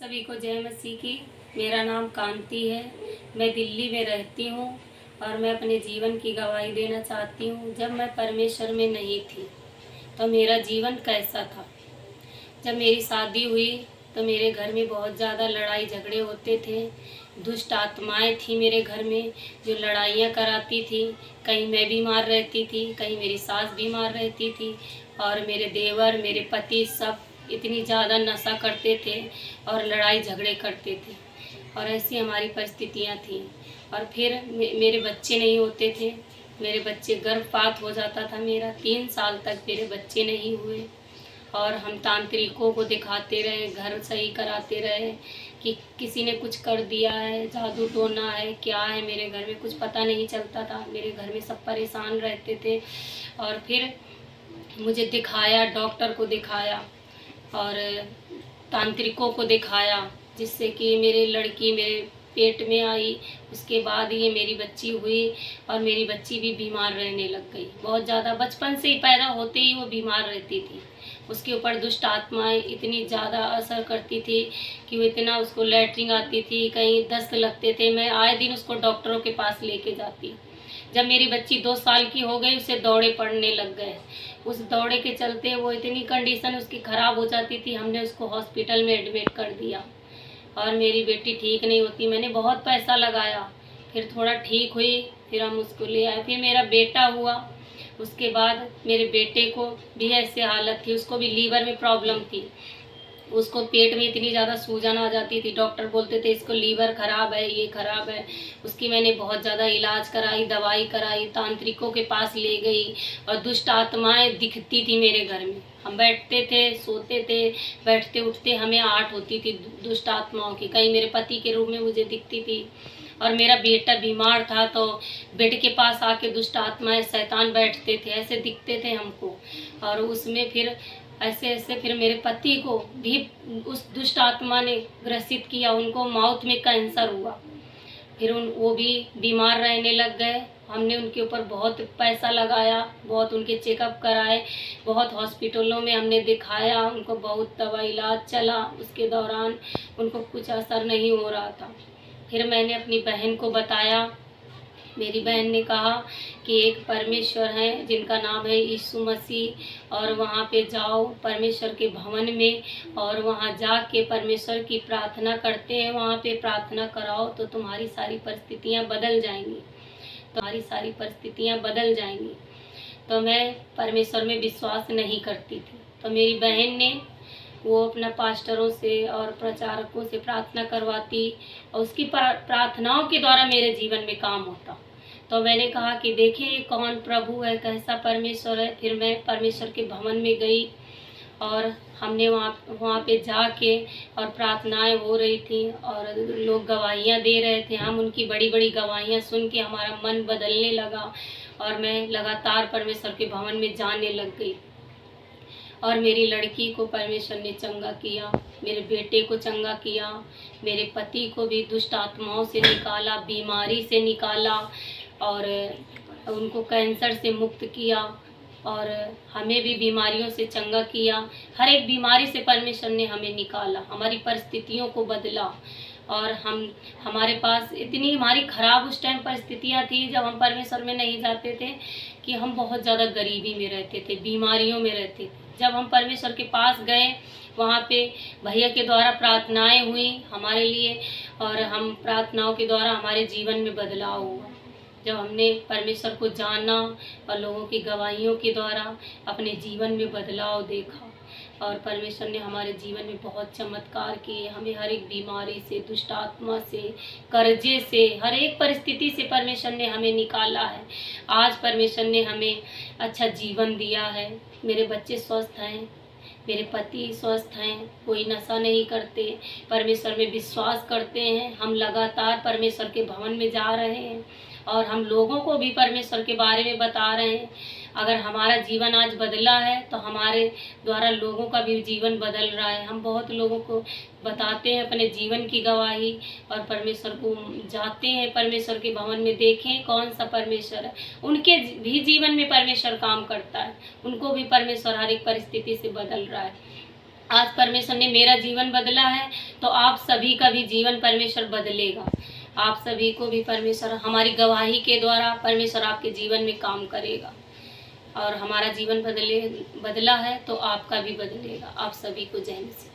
सभी को जय मसीह की। मेरा नाम कांति है। मैं दिल्ली में रहती हूँ और मैं अपने जीवन की गवाही देना चाहती हूँ। जब मैं परमेश्वर में नहीं थी तो मेरा जीवन कैसा था। जब मेरी शादी हुई तो मेरे घर में बहुत ज़्यादा लड़ाई झगड़े होते थे। दुष्ट आत्माएं थी मेरे घर में जो लड़ाइयाँ कराती थी। कहीं मैं बीमार रहती थी, कहीं मेरी सास बीमार रहती थी और मेरे देवर, मेरे पति सब इतनी ज़्यादा नशा करते थे और लड़ाई झगड़े करते थे और ऐसी हमारी परिस्थितियाँ थीं। और फिर मेरे बच्चे नहीं होते थे। मेरे बच्चे गर्भपात हो जाता था मेरा। 3 साल तक मेरे बच्चे नहीं हुए और हम तांत्रिकों को दिखाते रहे, घर सही कराते रहे कि किसी ने कुछ कर दिया है, जादू टोना है, क्या है। मेरे घर में कुछ पता नहीं चलता था। मेरे घर में सब परेशान रहते थे और फिर मुझे दिखाया, डॉक्टर को दिखाया और तांत्रिकों को दिखाया, जिससे कि मेरी लड़की मेरे पेट में आई। उसके बाद ये मेरी बच्ची हुई और मेरी बच्ची भी बीमार रहने लग गई। बहुत ज़्यादा बचपन से ही, पैदा होते ही वो बीमार रहती थी। उसके ऊपर दुष्ट आत्माएं इतनी ज़्यादा असर करती थी कि वो इतना, उसको लैट्रिन आती थी, कहीं दस्त लगते थे। मैं आए दिन उसको डॉक्टरों के पास लेके जाती। जब मेरी बच्ची 2 साल की हो गई, उसे दौड़े पड़ने लग गए। उस दौड़े के चलते वो इतनी कंडीशन उसकी ख़राब हो जाती थी, हमने उसको हॉस्पिटल में एडमिट कर दिया और मेरी बेटी ठीक नहीं होती। मैंने बहुत पैसा लगाया, फिर थोड़ा ठीक हुई, फिर हम उसको ले आए। फिर मेरा बेटा हुआ। उसके बाद मेरे बेटे को भी ऐसे हालत थी, उसको भी लीवर में प्रॉब्लम थी। उसको पेट में इतनी ज़्यादा सूजन आ जाती थी। डॉक्टर बोलते थे इसको लीवर ख़राब है, ये ख़राब है। उसकी मैंने बहुत ज़्यादा इलाज कराई, दवाई कराई, तांत्रिकों के पास ले गई और दुष्ट आत्माएं दिखती थी मेरे घर में। हम बैठते थे, सोते थे, बैठते उठते हमें आहट होती थी दुष्ट आत्माओं की। कहीं मेरे पति के रूप में मुझे दिखती थी और मेरा बेटा बीमार था तो बेड के पास आके दुष्ट आत्माएं, शैतान बैठते थे, ऐसे दिखते थे हमको। और उसमें फिर ऐसे ऐसे फिर मेरे पति को भी उस दुष्ट आत्मा ने ग्रसित किया। उनको माउथ में कैंसर हुआ। फिर वो भी बीमार रहने लग गए। हमने उनके ऊपर बहुत पैसा लगाया, बहुत उनके चेकअप कराए, बहुत हॉस्पिटलों में हमने दिखाया, उनको बहुत दवा इलाज चला। उसके दौरान उनको कुछ असर नहीं हो रहा था। फिर मैंने अपनी बहन को बताया। मेरी बहन ने कहा कि एक परमेश्वर है जिनका नाम है यीशु मसीह, और वहाँ पे जाओ परमेश्वर के भवन में और वहाँ जाके परमेश्वर की प्रार्थना करते हैं। वहाँ पे प्रार्थना कराओ तो तुम्हारी सारी परिस्थितियाँ बदल जाएंगी, तुम्हारी सारी परिस्थितियाँ बदल जाएंगी। तो मैं परमेश्वर में विश्वास नहीं करती थी। तो मेरी बहन ने वो अपना पास्टरों से और प्रचारकों से प्रार्थना करवाती और उसकी प्रार्थनाओं के द्वारा मेरे जीवन में काम होता। तो मैंने कहा कि देखिए ये कौन प्रभु है, कैसा परमेश्वर है। फिर मैं परमेश्वर के भवन में गई और हमने वहाँ पे जाके और प्रार्थनाएं हो रही थी और लोग गवाहियाँ दे रहे थे। हम उनकी बड़ी बड़ी गवाहियाँ सुन के हमारा मन बदलने लगा और मैं लगातार परमेश्वर के भवन में जाने लग गई। और मेरी लड़की को परमेश्वर ने चंगा किया, मेरे बेटे को चंगा किया, मेरे पति को भी दुष्ट आत्माओं से निकाला, बीमारी से निकाला और उनको कैंसर से मुक्त किया और हमें भी बीमारियों से चंगा किया। हर एक बीमारी से परमेश्वर ने हमें निकाला, हमारी परिस्थितियों को बदला। और हमारे पास इतनी हमारी ख़राब उस टाइम परिस्थितियाँ थी जब हम परमेश्वर में नहीं जाते थे कि हम बहुत ज़्यादा गरीबी में रहते थे, बीमारियों में रहते थे। जब हम परमेश्वर के पास गए, वहाँ पे भैया के द्वारा प्रार्थनाएं हुई हमारे लिए और हम प्रार्थनाओं के द्वारा हमारे जीवन में बदलाव हुआ। जब हमने परमेश्वर को जाना और लोगों की गवाहियों के द्वारा अपने जीवन में बदलाव देखा और परमेश्वर ने हमारे जीवन में बहुत चमत्कार किए। हमें हर एक बीमारी से, दुष्ट आत्मा से, कर्जे से, हर एक परिस्थिति से परमेश्वर ने हमें निकाला है। आज परमेश्वर ने हमें अच्छा जीवन दिया है। मेरे बच्चे स्वस्थ हैं, मेरे पति स्वस्थ हैं, कोई नशा नहीं करते, परमेश्वर में विश्वास करते हैं। हम लगातार परमेश्वर के भवन में जा रहे हैं और हम लोगों को भी परमेश्वर के बारे में बता रहे हैं। अगर हमारा जीवन आज बदला है तो हमारे द्वारा लोगों का भी जीवन बदल रहा है। हम बहुत लोगों को बताते हैं अपने जीवन की गवाही और परमेश्वर को जाते हैं परमेश्वर के भवन में, देखें कौन सा परमेश्वर है। उनके भी जीवन में परमेश्वर काम करता है, उनको भी परमेश्वर हर एक परिस्थिति से बदल रहा है। आज परमेश्वर ने मेरा जीवन बदला है तो आप सभी का भी जीवन परमेश्वर बदलेगा। आप सभी को भी परमेश्वर हमारी गवाही के द्वारा परमेश्वर आपके जीवन में काम करेगा। और हमारा जीवन बदला है तो आपका भी बदलेगा। आप सभी को जय मसीह।